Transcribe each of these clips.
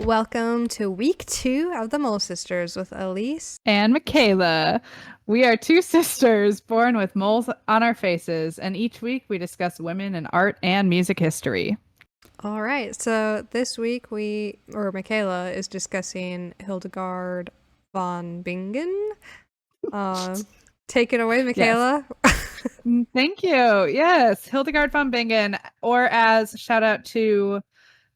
Welcome to week 2 of the Mole Sisters with Elise and Michaela. We are two sisters born with moles on our faces, and each week we discuss women in art and music history. All right, so this week Michaela is discussing Hildegard von Bingen. Take it away, Yes. Michaela. Thank you. Yes, Hildegard von Bingen, or as shout out to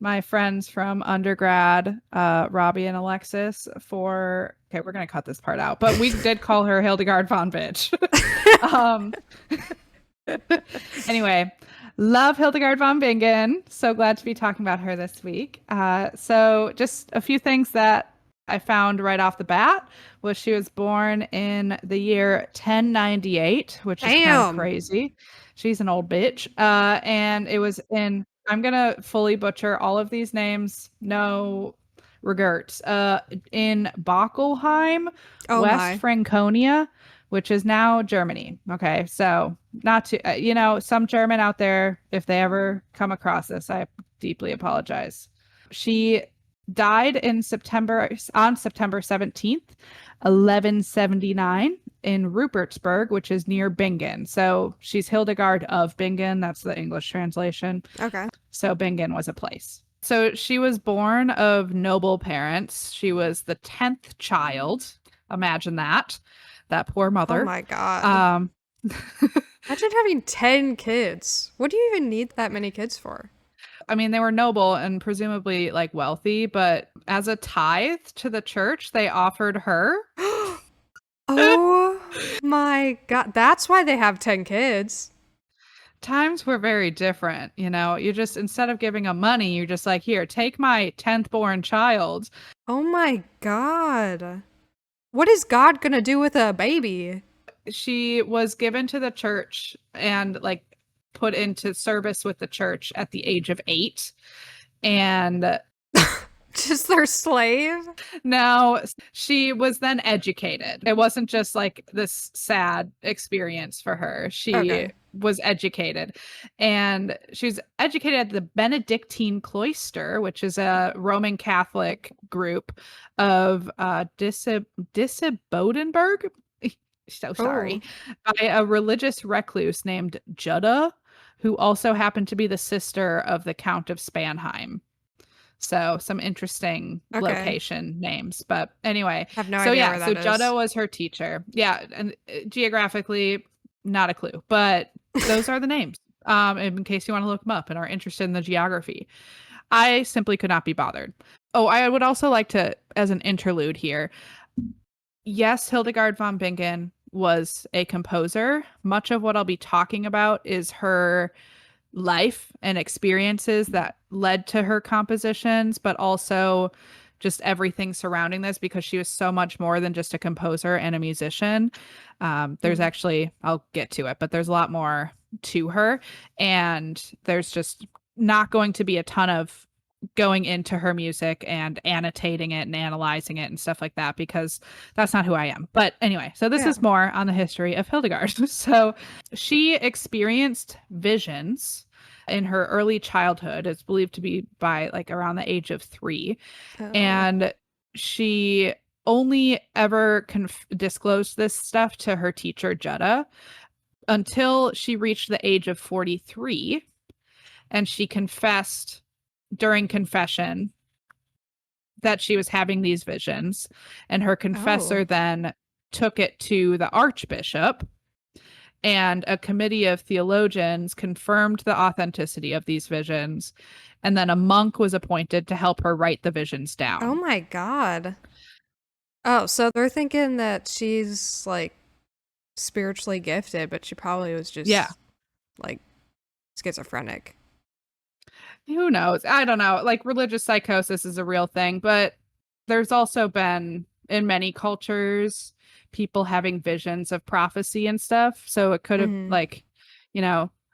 my friends from undergrad, Robbie and Alexis, for okay, we're gonna cut this part out, but we did call her Hildegard von Bitch. Anyway, love Hildegard von Bingen. So glad to be talking about her this week. So just a few things that I found right off the bat was she was born in the year 1098, which is kind of crazy. She's an old bitch. And it was in, I'm going to fully butcher all of these names. No regrets. In Bockelheim, West Franconia, which is now Germany. Okay. So not to, some German out there, if they ever come across this, I deeply apologize. She died on September 17th, 1179 in Rupertsberg, which is near Bingen. So she's Hildegard of Bingen. That's the English translation. Okay. So Bingen was a place. So she was born of noble parents. She was the 10th child. Imagine that. That poor mother. Oh my God. Imagine having 10 kids. What do you even need that many kids for? I mean, they were noble and presumably like wealthy, but as a tithe to the church, they offered her. Oh my God. That's why they have 10 kids. Times were very different. You just, instead of giving them money, you're just like, here, take my 10th born child. Oh my God. What is God going to do with a baby? She was given to the church and like put into service with the church at the age of 8. And just their slave? No, she was then educated. It wasn't just like this sad experience for her. She was educated, and she was educated at the Benedictine cloister, which is a Roman Catholic group of Disibodenberg. So sorry. By a religious recluse named Jutta, who also happened to be the sister of the Count of Spanheim. So some interesting location names, but anyway. I have no idea where that is. Jutta was her teacher. Yeah, and geographically, not a clue, but those are the names. In case you want to look them up and are interested in the geography. I simply could not be bothered. Oh, I would also like to, as an interlude here, yes, Hildegard von Bingen was a composer. Much of what I'll be talking about is her life and experiences that led to her compositions, but also just everything surrounding this, because she was so much more than just a composer and a musician. There's actually, I'll get to it, but there's a lot more to her, and there's just not going to be a ton of going into her music and annotating it and analyzing it and stuff like that, because that's not who I am. But anyway, so this is more on the history of Hildegard. So she experienced visions in her early childhood. It's believed to be by like around the age of 3. And she only ever disclosed this stuff to her teacher, Jutta, until she reached the age of 43. And she confessed during confession that she was having these visions, and her confessor then took it to the archbishop, and a committee of theologians confirmed the authenticity of these visions, and then a monk was appointed to help her write the visions down. Oh my God. Oh, so they're thinking that she's like spiritually gifted, but she probably was just like schizophrenic. Who knows? I don't know. Like, religious psychosis is a real thing, but there's also been in many cultures people having visions of prophecy and stuff. So it could have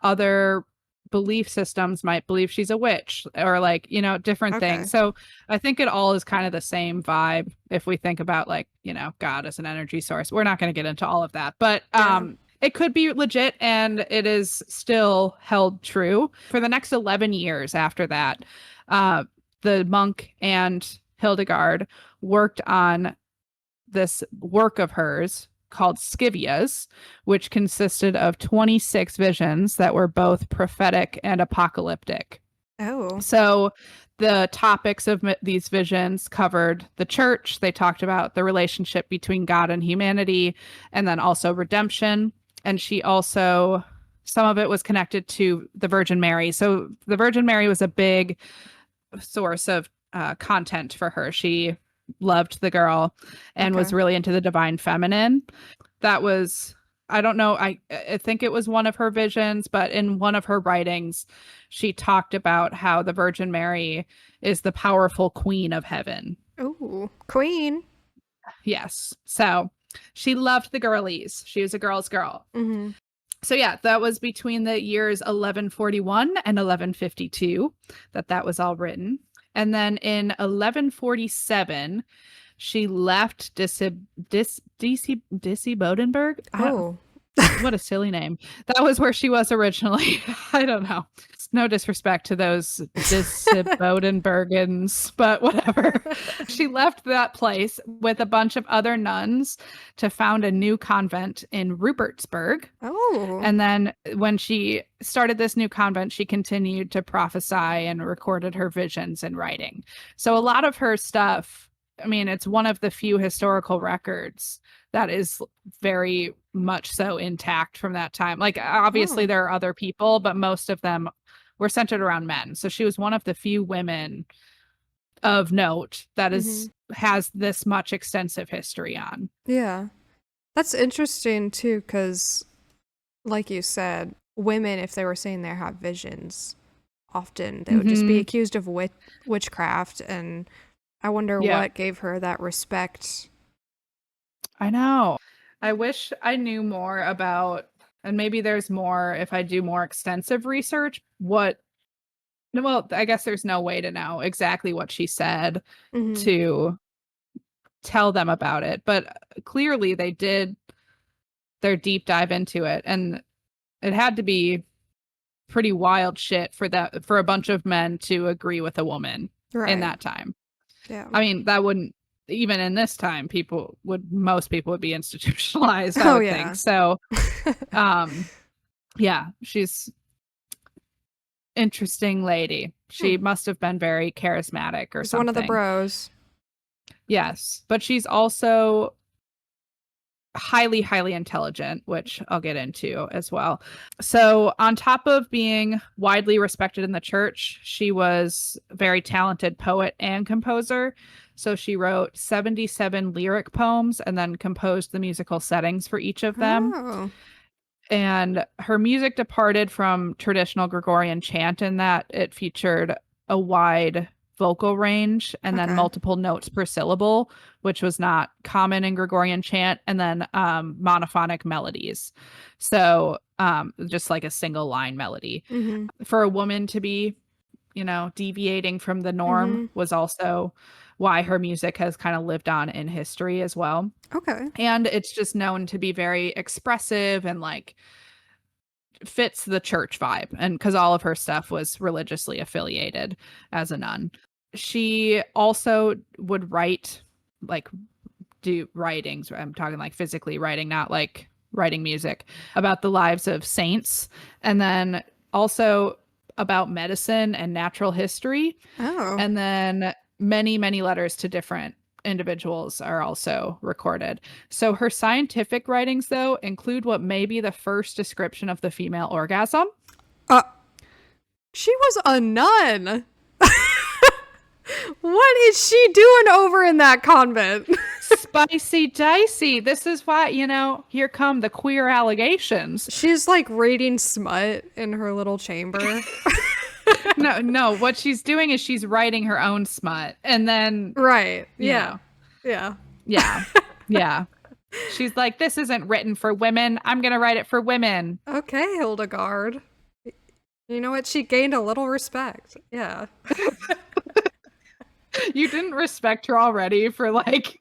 other belief systems might believe she's a witch, or like, different things. So I think it all is kind of the same vibe if we think about like, God as an energy source. We're not going to get into all of that, but it could be legit, and it is still held true. For the next 11 years after that, the monk and Hildegard, worked on this work of hers called Scivias, which consisted of 26 visions that were both prophetic and apocalyptic. Oh. So the topics of these visions covered the church. They talked about the relationship between God and humanity, and then also redemption. And she also, some of it was connected to the Virgin Mary. So the Virgin Mary was a big source of content for her. She loved the girl and was really into the divine feminine. That was, I don't know, I think it was one of her visions, but in one of her writings, she talked about how the Virgin Mary is the powerful queen of heaven. Ooh, queen. Yes. So she loved the girlies. She was a girl's girl. Mm-hmm. So yeah, that was between the years 1141 and 1152 that was all written. And then in 1147, she left Bodenberg. Oh. What a silly name. That was where she was originally. I don't know. It's no disrespect to those Bodenbergens, but whatever. She left that place with a bunch of other nuns to found a new convent in Rupertsberg. Oh. And then when she started this new convent, she continued to prophesy and recorded her visions in writing. So a lot of her stuff, I mean, it's one of the few historical records that is very much so intact from that time. Like, obviously, there are other people, but most of them were centered around men. So she was one of the few women of note that has this much extensive history on. Yeah. That's interesting, too, because, like you said, women, if they were saying they have visions, often they would just be accused of witchcraft, and I wonder what gave her that respect. I know. I wish I knew more about, and maybe there's more if I do more extensive research, well, I guess there's no way to know exactly what she said to tell them about it, but clearly they did their deep dive into it, and it had to be pretty wild shit for a bunch of men to agree with a woman in that time. Yeah. I mean, that wouldn't, even in this time, most people would be institutionalized, I would think. So, yeah, she's interesting lady. She must have been very charismatic or something. One of the bros. Yes, but she's also highly, highly intelligent, which I'll get into as well. So on top of being widely respected in the church, she was a very talented poet and composer. So she wrote 77 lyric poems and then composed the musical settings for each of them. Oh. And her music departed from traditional Gregorian chant in that it featured a wide vocal range and then multiple notes per syllable, which was not common in Gregorian chant, and then monophonic melodies. So just like a single line melody. For a woman to be, deviating from the norm was also why her music has kind of lived on in history as well. Okay. And it's just known to be very expressive and like fits the church vibe, and because all of her stuff was religiously affiliated as a nun. She also would do writings. I'm talking like physically writing, not like writing music, about the lives of saints, and then also about medicine and natural history. Oh. And then many, many letters to different individuals are also recorded. So her scientific writings, though, include what may be the first description of the female orgasm. She was a nun. What is she doing over in that convent? Spicy dicey. This is why, here come the queer allegations. She's like reading smut in her little chamber. No, what she's doing is she's writing her own smut, and then Yeah. She's like, this isn't written for women, I'm gonna write it for women. Okay, Hildegard. You know what, she gained a little respect. Yeah. You didn't respect her already for like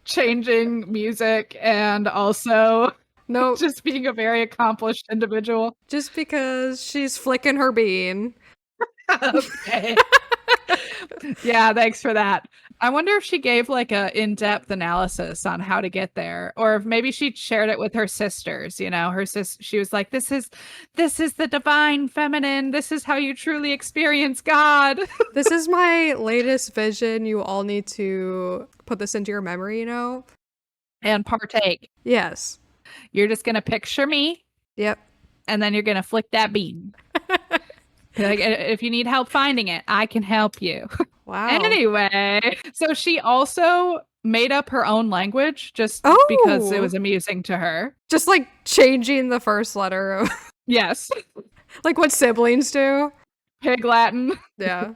changing music and also just being a very accomplished individual? Just because she's flicking her bean. Okay. Yeah, thanks for that. I wonder if she gave like a in-depth analysis on how to get there, or if maybe she shared it with her sisters, her she was like, this is the divine feminine. This is how you truly experience God. This is my latest vision. You all need to put this into your memory, And partake. Yes. You're just going to picture me Yep. and then you're going to flick that bean. Like, if you need help finding it, I can help you. Wow. Anyway, so she also made up her own language just because it was amusing to her. Just like changing the first letter of Yes. like what siblings do. Pig Latin. Yeah.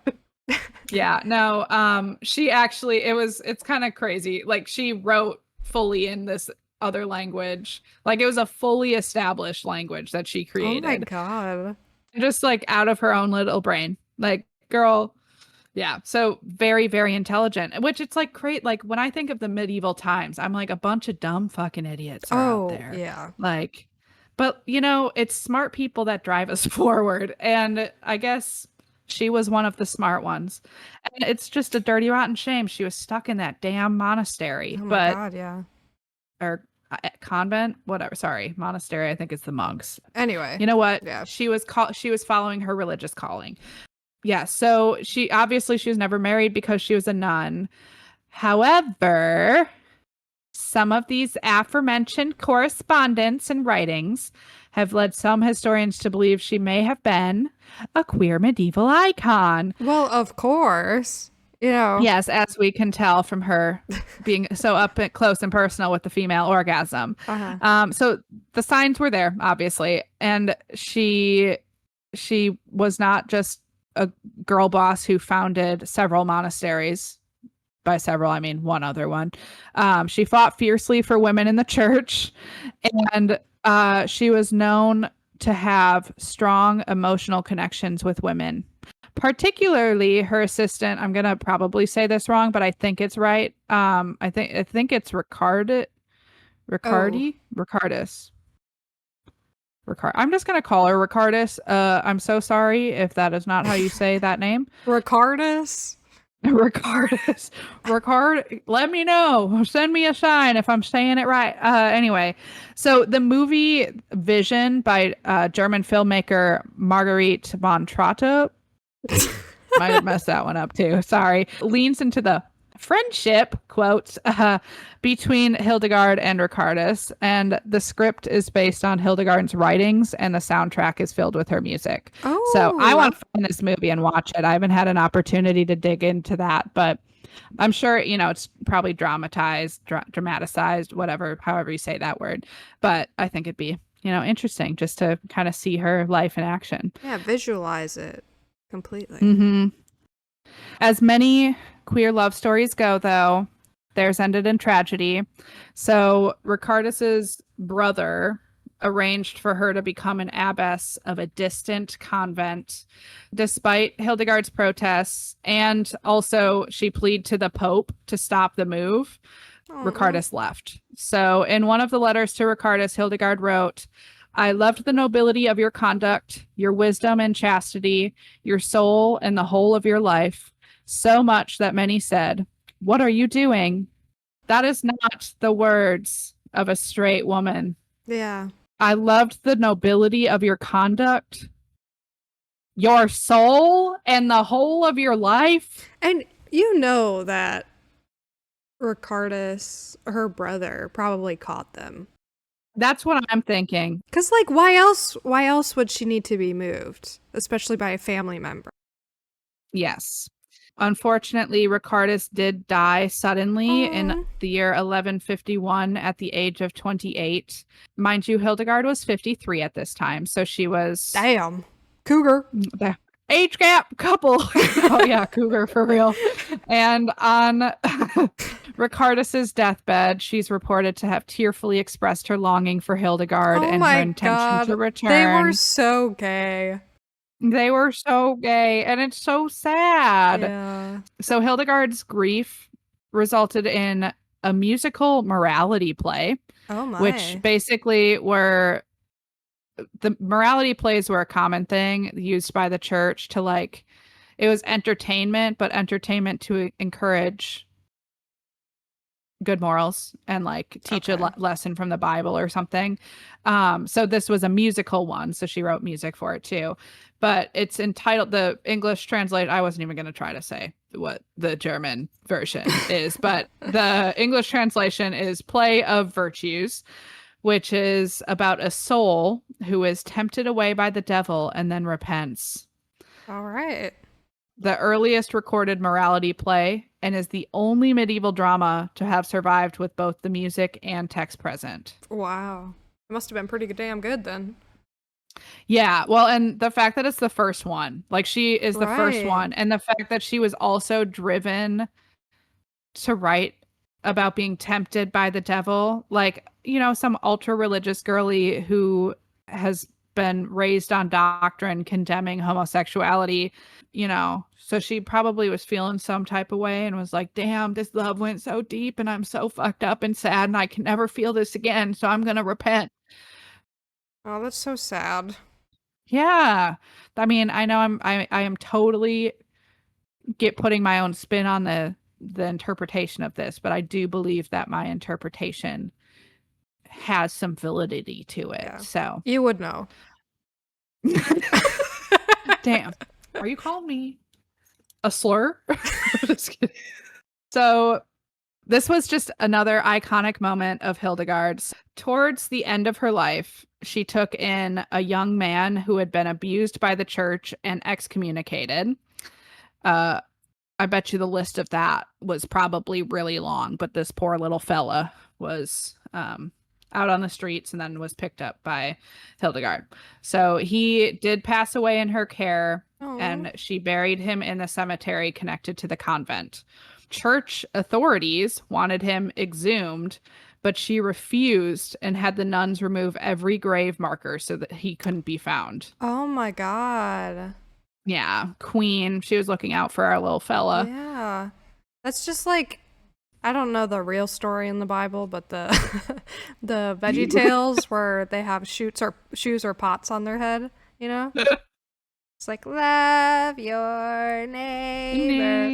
Yeah. No, she actually it's kind of crazy. Like she wrote fully in this other language. Like it was a fully established language that she created. Oh my God. Just like out of her own little brain. Like, girl, yeah. So very, very intelligent, which it's like great. Like when I think of the medieval times, I'm like a bunch of dumb fucking idiots are out there. Yeah. Like, but it's smart people that drive us forward. And I guess she was one of the smart ones. And it's just a dirty, rotten shame. She was stuck in that damn monastery. Oh my God, yeah. Or convent, whatever. Sorry, monastery. I think it's the monks. Anyway, you know what? Yeah. She was following her religious calling. Yeah. So she was never married because she was a nun. However, some of these aforementioned correspondence and writings have led some historians to believe she may have been a queer medieval icon. Well, of course. Yes, as we can tell from her being so up close and personal with the female orgasm. So the signs were there, obviously, and she was not just a girl boss who founded several monasteries. By several, I mean one other one. She fought fiercely for women in the church, and she was known to have strong emotional connections with women. Particularly her assistant, I'm gonna probably say this wrong, but I think it's right. I think it's Ricardus. I'm just gonna call her Ricardus. I'm so sorry if that is not how you say that name. Ricardus. Let me know. Send me a sign if I'm saying it right. Anyway, so the movie Vision by German filmmaker Marguerite von Trotto. Might have messed that one up too. Sorry. Leans into the friendship, quotes, between Hildegard and Ricardus, and the script is based on Hildegard's writings, and the soundtrack is filled with her music. So I want to find this movie and watch it. I haven't had an opportunity to dig into that, but I'm sure, it's probably dramatized, whatever, however you say that word. But I think it'd be, interesting just to kind of see her life in action. Yeah, visualize it completely. Mm-hmm. As many queer love stories go, though, theirs ended in tragedy. So Ricardus's brother arranged for her to become an abbess of a distant convent, despite Hildegard's protests, and also she pleaded to the Pope to stop the move. Ricardus left. So in one of the letters to Ricardus, Hildegard wrote, "I loved the nobility of your conduct, your wisdom and chastity, your soul and the whole of your life, so much that many said, 'What are you doing?' That is not the words of a straight woman. Yeah. I loved the nobility of your conduct, your soul and the whole of your life." And you know that Ricardus, her brother, probably caught them. That's what I'm thinking. Because, like, why else would she need to be moved? Especially by a family member. Yes. Unfortunately, Ricardus did die suddenly in the year 1151 at the age of 28. Mind you, Hildegard was 53 at this time, so she was... Damn. Cougar. The age gap couple. Oh, yeah, cougar for real. And on Ricardus's deathbed, she's reported to have tearfully expressed her longing for Hildegard and her intention to return. They were so gay. They were so gay, and it's so sad. Yeah. So Hildegard's grief resulted in a musical morality play. Oh my. Which basically were... The morality plays were a common thing used by the church to, like, It was entertainment, but entertainment to encourage good morals and like teach a Okay. lesson from the Bible or something. So this was a musical one, so she wrote music for it too. But it's entitled, the English translate, I wasn't even going to try to say what the German version is, but the English translation is Play of Virtues, which is about a soul who is tempted away by the devil and then repents. All right. The earliest recorded morality play, and is the only medieval drama to have survived with both the music and text present. Wow. It must have been pretty damn good then. Yeah, well, and the fact that it's the first one, like she is the first Right. one, and the fact that she was also driven to write about being tempted by the devil, like, you know, some ultra religious girly who has been raised on doctrine condemning homosexuality, you know. So she probably was feeling some type of way and was like, damn, this love went so deep and I'm so fucked up and sad and I can never feel this again. So I'm going to repent. Oh, that's so sad. Yeah. I mean, I know I am totally putting my own spin on the interpretation of this, but I do believe that my interpretation has some validity to it. Yeah. So, You would know. damn. Are you calling me a slur? Just kidding. So, this was just another iconic moment of Hildegard's. Towards the end of her life, she took in a young man who had been abused by the church and excommunicated. Uh, I bet you the list of that was probably really long, but this poor little fella was out on the streets and then was picked up by Hildegard. So he did pass away in her care, Oh. and she buried him in the cemetery connected to the convent. Church authorities wanted him exhumed, but she refused and had the nuns remove every grave marker so that he couldn't be found. Oh my god. Yeah, queen. She was looking out for our little fella. Yeah. That's just like I don't know the real story in the Bible, but the the Veggie Tales where they have shoes or pots on their head, you know? It's like love your neighbor. You know?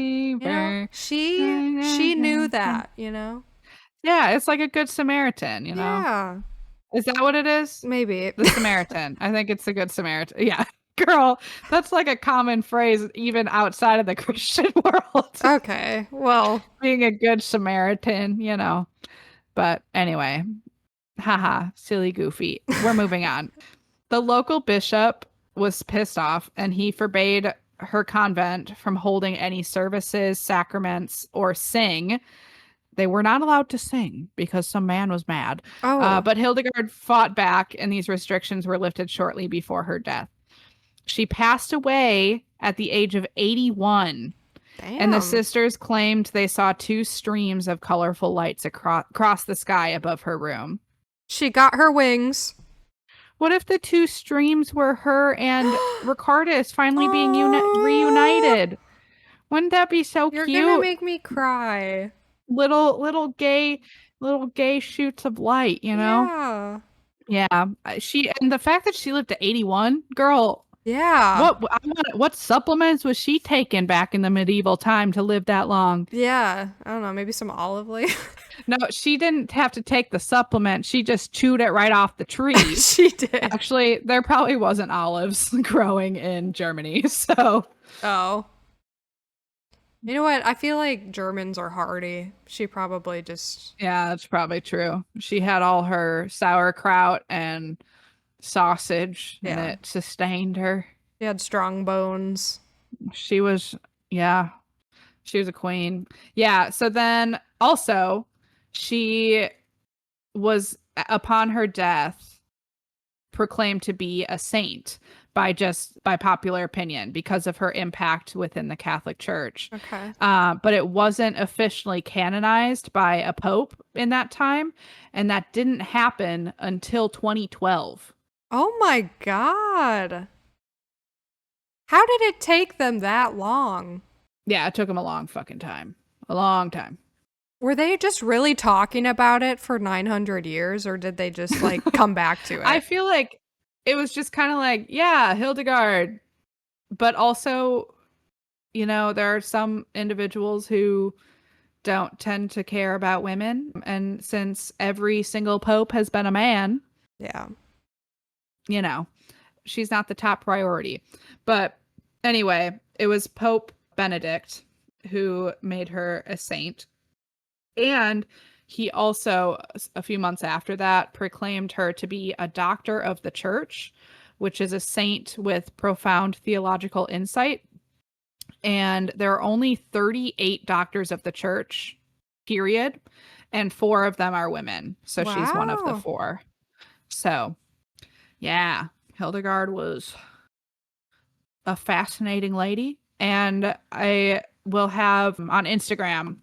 Neighbor. She knew that, you know? Yeah, it's like a good Samaritan, you know? Yeah. Is that what it is? Maybe. The Samaritan. I think it's the good Samaritan. Yeah. Girl, that's like a common phrase even outside of the Christian world. Okay. Well, Being a good Samaritan, you know. But anyway, haha, silly goofy. We're moving on. The local bishop was pissed off and he forbade her convent from holding any services, sacraments, or sing. They were not allowed to sing because some man was mad. oh, But Hildegard fought back, and these restrictions were lifted shortly before her death. She passed away at the age of 81, and the damn. sisters claimed they saw two streams of colorful lights across the sky above her room. She got her wings. What if the two streams were her and Ricardus finally being Oh, reunited? Wouldn't that be so you're gonna cute? make me cry. Little gay shoots of light, you know? Yeah. Yeah, she, and the fact that she lived to 81, girl, Yeah. what supplements was she taking back in the medieval time to live that long? Yeah. I don't know, maybe some olive leaf. No, she didn't have to take the supplement. She just chewed it right off the tree. She did. Actually, there probably wasn't olives growing in Germany, so Oh. You know what? I feel like Germans are hardy. She probably just yeah, that's probably true. She had all her sauerkraut and sausage, and yeah. it sustained her. She had strong bones. She was, yeah, she was a queen. Yeah. So then also, she was, upon her death, proclaimed to be a saint by popular opinion because of her impact within the Catholic Church. Okay. But it wasn't officially canonized by a pope in that time, and that didn't happen until 2012. Oh my god. How did it take them that long? Yeah, it took him a long fucking time. A long time. Were they just really talking about it for 900 years or did they just like come back to I it? feel like it was just kind of like, yeah, Hildegard, but also there are some individuals who don't tend to care about women. And since every single pope has been a man, Yeah. you know, she's not the top priority. But anyway, it was Pope Benedict who made her a saint. And he also, a few months after that, proclaimed her to be a doctor of the church, which is a saint with profound theological insight. And there are only 38 doctors of the church, period. And 4 of them are women. So she's one of the Wow. 4. So, yeah, Hildegard was a fascinating lady. And I will have on Instagram,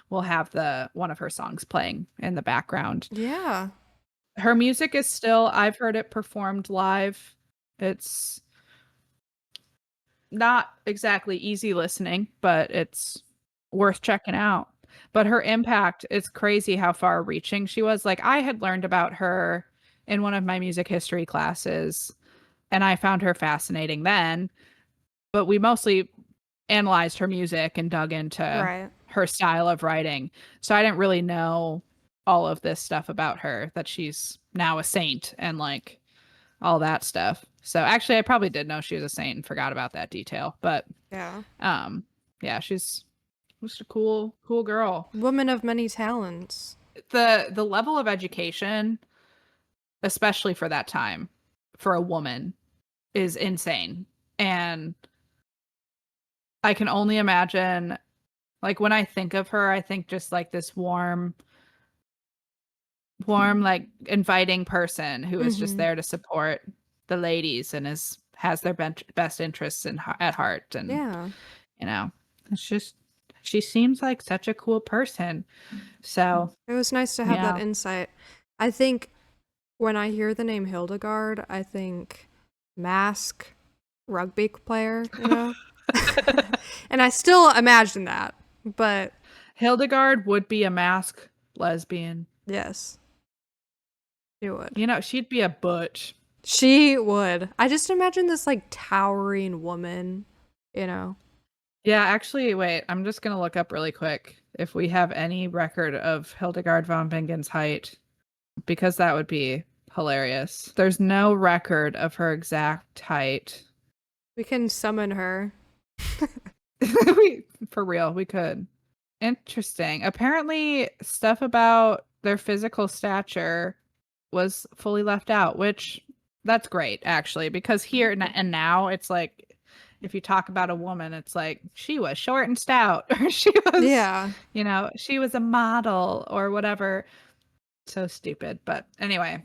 we'll have the one of her songs playing in the background. Yeah. Her music is still, I've heard it performed live. It's not exactly easy listening, but it's worth checking out. But her impact, it's crazy how far reaching she was. Like, I had learned about her in one of my music history classes, and I found her fascinating then, but we mostly analyzed her music and dug into Right. her style of writing. So I didn't really know all of this stuff about her, that she's now a saint and like all that stuff. So actually I probably did know she was a saint and forgot about that detail. But Yeah. um yeah, she's just a cool girl. Woman of many talents. The level of education, especially for that time, for a woman, is insane. And I can only imagine, like, when I think of her, I think just like this warm, like inviting person who is just Mm-hmm. there to support the ladies and has their best interests at heart. And, Yeah. you know, it's just, she seems like such a cool person. So, It was nice to have that yeah. insight. I think when I hear the name Hildegard, I think mask rugby player, you know? And I still imagine that. But Hildegard would be a mask lesbian. yes, she would. She'd be a butch. She would. I just imagine this like towering woman, you know? Yeah, actually, wait, I'm just going to look up really quick if we have any record of Hildegard von Bingen's height, because that would be hilarious. There's no record of her exact height. We can summon her. For real, we could. Interesting. Apparently, stuff about their physical stature was fully left out, which that's great, actually, because here and now it's like if you talk about a woman, it's like she was short and stout, or Yeah. she was a model or whatever. So stupid. But anyway,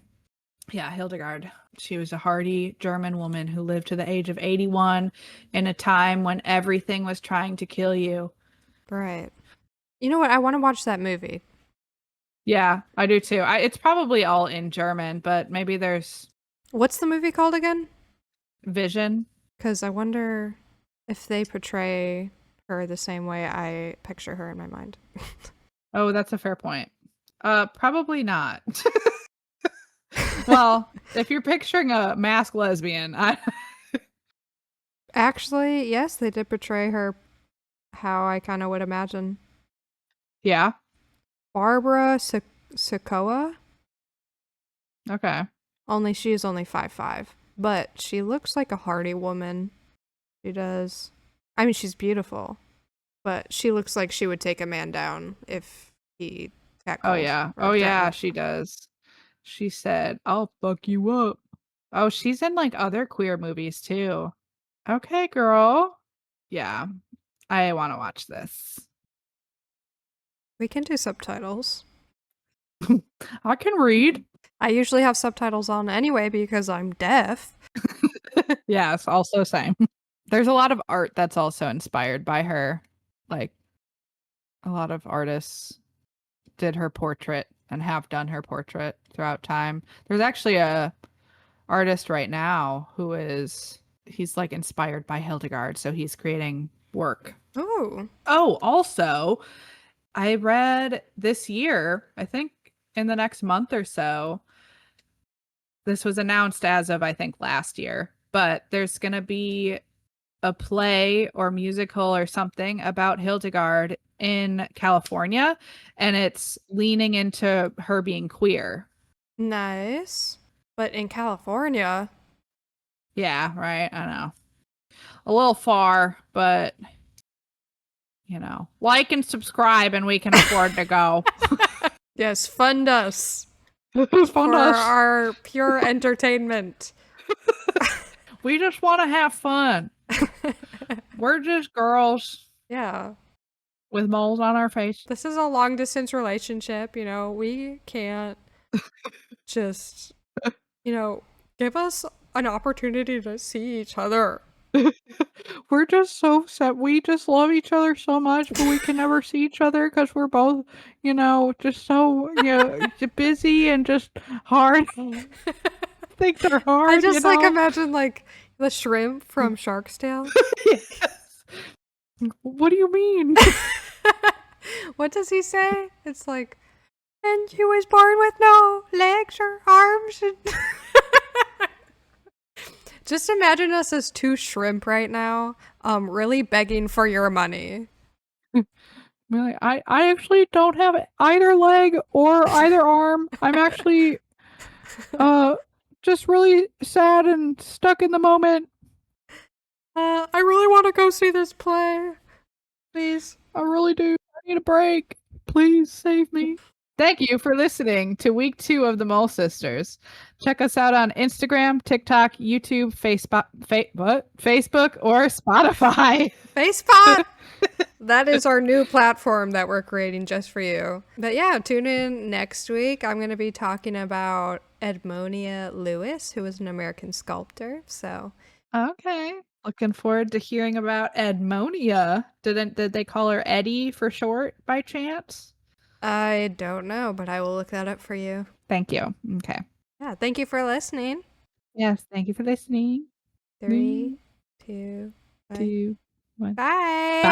yeah, Hildegard. She was a hardy German woman who lived to the age of 81 in a time when everything was trying to kill you. Right. You know what? I want to watch that movie. Yeah, I do too. It's probably all in German, but maybe there's What's the movie called again? vision. Because I wonder if they portray her the same way I picture her in my mind. Oh, that's a fair point. Probably not. Well, if you're picturing a masked lesbian, Actually, yes, they did portray her how I kind of would imagine. yeah, Barbara Sokoa, okay. only she is only 5'5", but she looks like a hardy woman. She does. I mean, she's beautiful, but she looks like she would take a man down if he Oh tackled yeah, or oh yeah, threatened. she does. She said, "I'll fuck you up." Oh, she's in like other queer movies too. Okay, girl. Yeah, I want to watch this. We can do subtitles. I can read. I usually have subtitles on anyway because I'm deaf. Yes, also same. There's a lot of art that's also inspired by her. Like a lot of artists did her portrait and have done her portrait throughout time. There's actually a artist right now he's like inspired by Hildegard, so he's creating work. Oh, Oh, also, I read this year, I think in the next month or so, this was announced as of I think last year, but there's going to be a play or musical or something about Hildegard in California, and it's leaning into her being queer. Nice. But in California, Yeah, right. I know. A little far, but like and subscribe and we can afford to go. yes, fund us Fund for us. our pure entertainment. We just want to have fun. We're just girls Yeah. with moles on our face. This is a long distance relationship, we can't just, give us an opportunity to see each other. We're just so sad. We just love each other so much, but we can never see each other because we're both, just so busy and just hard. Things are hard. I just imagine the shrimp from Shark's Tale. Yes. What do you mean? What does he say? It's like, and he was born with no legs or arms. Just imagine us as two shrimp right now, really begging for your money. I actually don't have either leg or either arm. I'm actually just really sad and stuck in the moment. I really want to go see this play. Please. I really do. I need a break. Please save me. Thank you for listening to week 2 of the Mole Sisters. Check us out on Instagram, TikTok, YouTube, Facebook, or Spotify. Facepot! That is our new platform that we're creating just for you. But yeah, tune in next week. I'm going to be talking about Edmonia Lewis, who was an American sculptor. So, Okay. Looking forward to hearing about Edmonia. Did they call her Eddie for short by chance? I don't know, but I will look that up for you. Thank you. Okay. Yeah, thank you for listening. Yes, thank you for listening. 3, 2, 1. 2, 1. Bye. Bye.